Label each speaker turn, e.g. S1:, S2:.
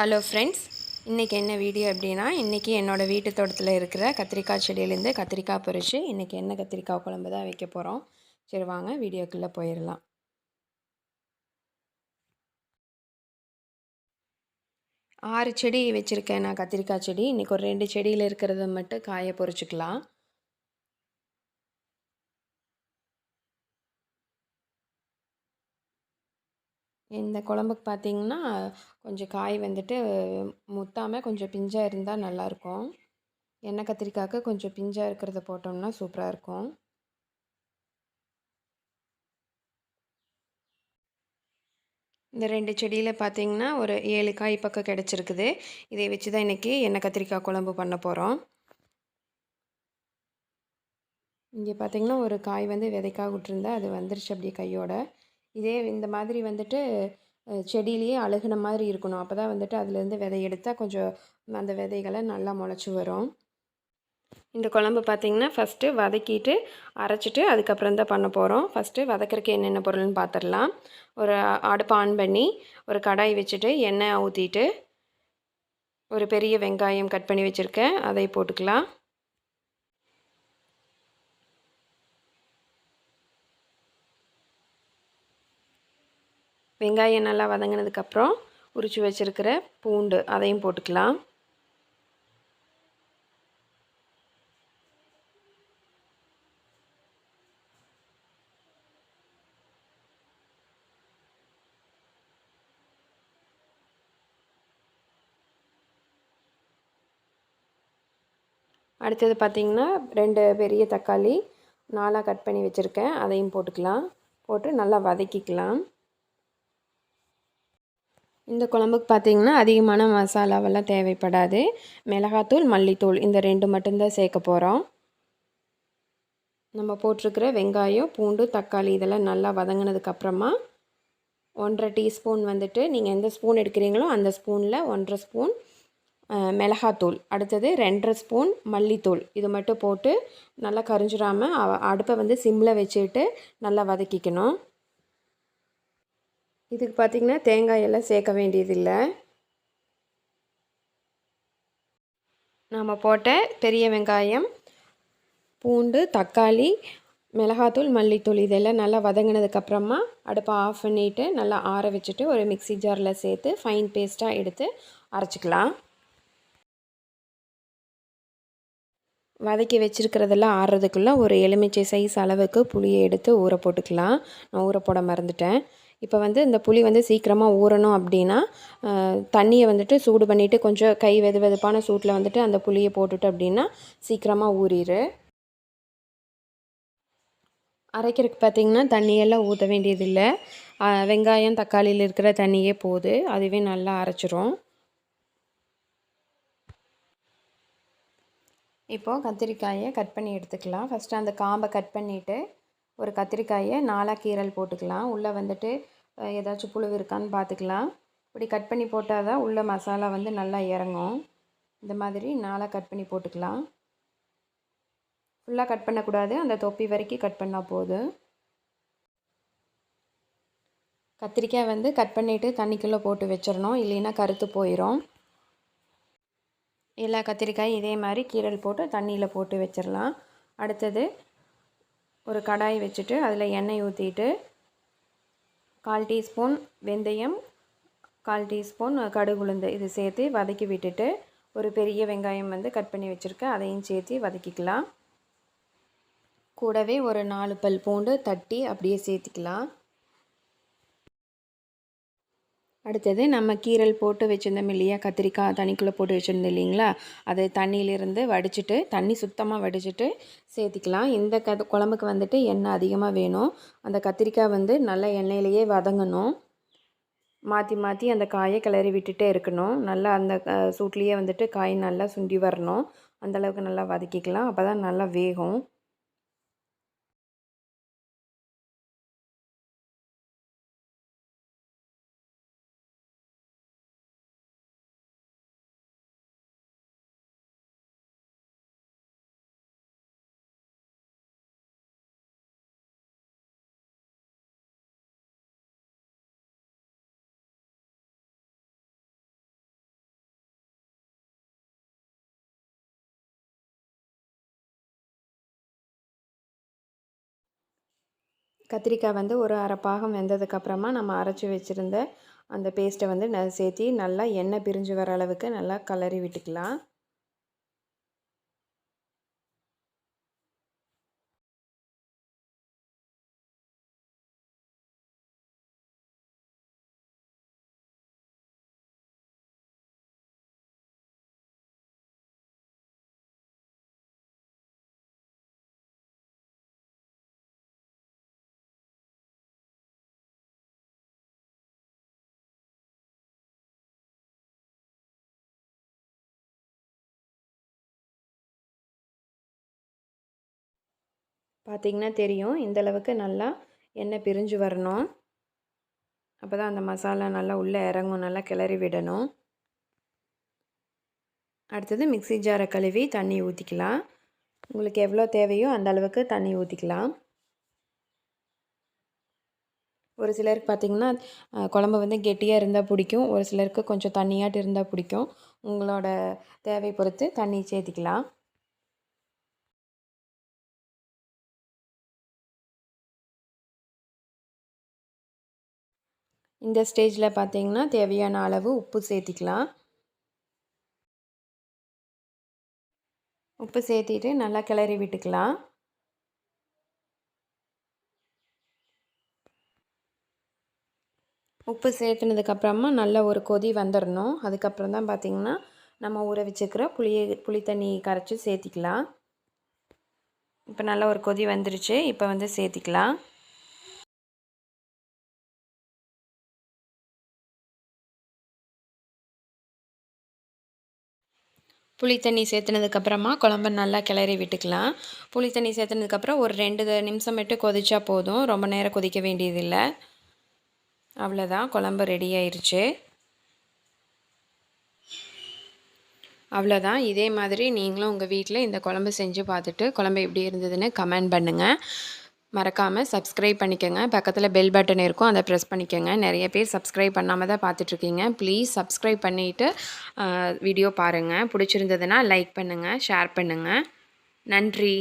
S1: Hello friends, இன்றைக்கி என்ன video அப்படின்னா, இன்றைக்கி என்னோடய வீட்டு தோட்டத்தில் இருக்கிற கத்திரிக்காய் செடியிலேருந்து கத்திரிக்காய் பறித்து இன்றைக்கி என்ன கத்திரிக்காய் குழம்பு தான் வைக்க போகிறோம். சரி வாங்க வீடியோக்குள்ளே போயிடலாம். 6 செடி வச்சுருக்கேன் நான் கத்திரிக்காய் செடி. இன்றைக்கி ஒரு 2 செடியில் இருக்கிறத மட்டும் காய பொறிச்சிக்கலாம். இந்த குழம்புக்கு பார்த்திங்கன்னா கொஞ்சம் காய் வந்துட்டு முத்தாமல் கொஞ்சம் பிஞ்சாக இருந்தால் நல்லாயிருக்கும். எண்ணெய் கத்திரிக்காய்க்கு கொஞ்சம் பிஞ்சாக இருக்கிறத போட்டோம்னா சூப்பராக இருக்கும். இந்த 2 செடியில் பார்த்திங்கன்னா ஒரு 7 காய் பக்கம் கிடச்சிருக்குது. இதை வச்சு தான் இன்றைக்கி எண்ணெய் கத்திரிக்காய் குழம்பு பண்ண போகிறோம். இங்கே பார்த்திங்கன்னா ஒரு காய் வந்து விதைக்காக விட்டுருந்தா அது வந்துருச்சு அப்படியே கையோட. இதே இந்த மாதிரி வந்துட்டு செடியிலேயே அழுகுன மாதிரி இருக்கணும். அப்போ தான் வந்துட்டு அதுலேருந்து விதை எடுத்தால் கொஞ்சம் அந்த விதைகளை நல்லா முளைச்சி வரும். இந்த குழம்பு பார்த்திங்கன்னா ஃபஸ்ட்டு வதக்கிட்டு அரைச்சிட்டு அதுக்கப்புறம் தான் பண்ண போகிறோம். ஃபஸ்ட்டு வதக்கிறதுக்கு என்னென்ன பொருள்னு பார்த்துடலாம். ஒரு அடுப்பு ஆன் பண்ணி ஒரு கடாய் வச்சுட்டு எண்ணெய் ஊற்றிட்டு ஒரு பெரிய வெங்காயம் கட் பண்ணி வச்சுருக்கேன், அதை போட்டுக்கலாம். வெங்காயம் நல்லா வதங்கினதுக்கப்புறம் உரித்து வச்சுருக்கிற பூண்டு அதையும் போட்டுக்கலாம். அடுத்தது பார்த்திங்கன்னா 2 பெரிய தக்காளி 4 கட் பண்ணி வச்சுருக்கேன், அதையும் போட்டுக்கலாம். போட்டு நல்லா வதக்கிக்கலாம். இந்த குழம்புக்கு பார்த்திங்கன்னா அதிகமான மசாலாவெல்லாம் தேவைப்படாது. மிளகாத்தூள், மல்லித்தூள் இந்த 2 மட்டும்தான் சேர்க்க போகிறோம். நம்ம போட்டிருக்கிற வெங்காயம், பூண்டு, தக்காளி இதெல்லாம் நல்லா வதங்கினதுக்கப்புறமா 1.5 டீஸ்பூன் வந்துட்டு நீங்கள் எந்த ஸ்பூன் எடுக்கிறீங்களோ அந்த ஸ்பூனில் 1.5 ஸ்பூன் மிளகாத்தூள், அடுத்தது 2.5 ஸ்பூன் மல்லித்தூள் இது மட்டும் போட்டு நல்லா கரிஞ்சிடாமல் அடுப்பை வந்து சிம்மில் வச்சுட்டு நல்லா வதக்கிக்கணும். இதுக்கு பார்த்திங்கன்னா தேங்காய் எல்லாம் சேர்க்க வேண்டியதில்லை. நாம் போட்ட பெரிய வெங்காயம், பூண்டு, தக்காளி, மிளகாத்தூள், மல்லித்தூள் இதெல்லாம் நல்லா வதங்கினதுக்கப்புறமா அடுப்பை ஆஃப் பண்ணிவிட்டு நல்லா ஆற வச்சுட்டு ஒரு மிக்ஸி ஜாரில் சேர்த்து ஃபைன் பேஸ்ட்டாக எடுத்து அரைச்சிக்கலாம். வதக்கி வச்சுருக்கிறதெல்லாம் ஆறுறதுக்குள்ளே ஒரு எலுமிச்சை சைஸ் அளவுக்கு புளியை எடுத்து ஊற போட்டுக்கலாம். நான் ஊற போட மறந்துட்டேன். இப்போ வந்து இந்த புளி வந்து சீக்கிரமாக ஊறணும் அப்படின்னா தண்ணியை வந்துட்டு சூடு பண்ணிவிட்டு கொஞ்சம் கை வெது வெதுப்பான சூட்டில் வந்துட்டு அந்த புளியை போட்டுட்டு அப்படின்னா சீக்கிரமாக ஊறிடு. அரைக்கிறதுக்கு பார்த்திங்கன்னா தண்ணியெல்லாம் ஊற்ற வேண்டியதில்லை. வெங்காயம் தக்காளியில் இருக்கிற தண்ணியே போது, அதுவே நல்லா அரைச்சிரும். இப்போது கத்திரிக்காயை கட் பண்ணி எடுத்துக்கலாம். ஃபஸ்ட்டு அந்த காம்பை கட் பண்ணிவிட்டு ஒரு கத்திரிக்காயை 4 கீறல் போட்டுக்கலாம். உள்ளே வந்துட்டு ஏதாச்சும் புழு இருக்கான்னு பார்த்துக்கலாம். இப்படி கட் பண்ணி போட்டால் தான் உள்ள மசாலா வந்து நல்லா இறங்கும். இந்த மாதிரி 4 கட் பண்ணி போட்டுக்கலாம். ஃபுல்லாக கட் பண்ணக்கூடாது, அந்த தொப்பி வரைக்கும் கட் பண்ணால் போதும். கத்திரிக்காய் வந்து கட் பண்ணிவிட்டு தண்ணிக்குள்ளே போட்டு வச்சிடணும், இல்லைன்னா கருத்து போயிடும். எல்லா கத்திரிக்காயும் இதே மாதிரி கீரல் போட்டு தண்ணியில் போட்டு வச்சிடலாம். அடுத்தது ஒரு கடாய் வச்சுட்டு அதில் எண்ணெய் ஊற்றிட்டு 1/4 டீஸ்பூன் வெந்தயம், 1/4 டீஸ்பூன் கடுகு உளுந்து இது சேர்த்து வதக்கி விட்டுட்டு ஒரு பெரிய வெங்காயம் வந்து கட் பண்ணி வச்சுருக்கேன், அதையும் சேர்த்து வதக்கிக்கலாம். கூடவே ஒரு 4 பல் பூண்டு தட்டி அப்படியே சேர்த்திக்கலாம். அடுத்தது நம்ம கீரல் போட்டு வச்சுருந்தோம் இல்லையா, கத்திரிக்காய் தண்ணிக்குள்ளே போட்டு வச்சுருந்தோம் இல்லைங்களா, அதை தண்ணியிலிருந்து வடிச்சிட்டு தண்ணி சுத்தமாக வடிச்சிட்டு சேர்த்திக்கலாம். இந்த குழம்புக்கு வந்துட்டு எண்ணெய் அதிகமாக வேணும். அந்த கத்திரிக்காய் வந்து நல்லா எண்ணெயிலேயே வதங்கணும். மாற்றி மாற்றி அந்த காயை கிளறி விட்டுட்டே இருக்கணும். நல்லா அந்த சூட்லேயே வந்துட்டு காய் நல்லா சுண்டி வரணும். அந்தளவுக்கு நல்லா வதக்கிக்கலாம், அப்போ தான் நல்லா வேகும். கத்திரிக்காய் வந்து ஒரு அரை பாகம் வெந்ததுக்கப்புறமா நம்ம அரைச்சி வச்சுருந்த அந்த பேஸ்ட்டை வந்து சேர்த்தி நல்லா எண்ணெய் பிரிஞ்சு வர அளவுக்கு நல்லா கிளறி விட்டுக்கலாம். பார்த்திங்கன்னா தெரியும், இந்தளவுக்கு நல்லா எண்ணெய் பிரிஞ்சு வரணும். அப்போ தான் அந்த மசாலா நல்லா உள்ளே இறங்கும். நல்லா கிளறி விடணும். அடுத்தது மிக்ஸி ஜாரை கழுவி தண்ணி ஊற்றிக்கலாம். உங்களுக்கு எவ்வளோ தேவையோ அந்த அளவுக்கு தண்ணி ஊற்றிக்கலாம். ஒரு சிலருக்கு பார்த்திங்கன்னா குழம்பு வந்து கெட்டியாக இருந்தால் பிடிக்கும். ஒரு சிலருக்கு கொஞ்சம் தண்ணியாட்டு இருந்தால் பிடிக்கும். உங்களோட தேவை பொறுத்து தண்ணி சேர்த்திக்கலாம். இந்த ஸ்டேஜில் பார்த்திங்கன்னா தேவையான அளவு உப்பு சேர்த்திக்கலாம். உப்பு சேர்த்திட்டு நல்லா கிளறி விட்டுக்கலாம். உப்பு சேர்த்துனதுக்கப்புறமா நல்ல ஒரு கொதி வந்துடணும். அதுக்கப்புறம் தான் பார்த்திங்கன்னா நம்ம ஊற வச்சுக்கிற புளி தண்ணி கரைச்சி சேர்த்திக்கலாம். இப்போ நல்ல ஒரு கொதி வந்துருச்சு. இப்போ வந்து சேர்த்திக்கலாம். புளி தண்ணி சேர்த்துனதுக்கப்புறமா குழம்ப நல்லா கிளறி விட்டுக்கலாம். புளி தண்ணி சேர்த்துனதுக்கப்புறம் ஒரு 2 நிமிஷம் மட்டும் கொதிச்சா போதும். ரொம்ப நேரம் கொதிக்க வேண்டியதில்லை. அவ்வளோதான், குழம்பு ரெடி ஆயிடுச்சு. அவ்வளோதான். இதே மாதிரி நீங்களும் உங்கள் வீட்டில் இந்த குழம்பு செஞ்சு பார்த்துட்டு குழம்பு எப்படி இருந்ததுன்னு கமெண்ட் பண்ணுங்கள். மறக்காமல் சப்ஸ்கிரைப் பண்ணிக்கோங்க. பக்கத்தில் பெல் பட்டன் இருக்கும், அதை ப்ரெஸ் பண்ணிக்கோங்க. நிறைய பேர் சப்ஸ்கிரைப் பண்ணாமல் தான் பார்த்துட்ருக்கீங்க. ப்ளீஸ் சப்ஸ்கிரைப் பண்ணிவிட்டு வீடியோ பாருங்கள். பிடிச்சிருந்ததுன்னா லைக் பண்ணுங்கள், ஷேர் பண்ணுங்கள். நன்றி.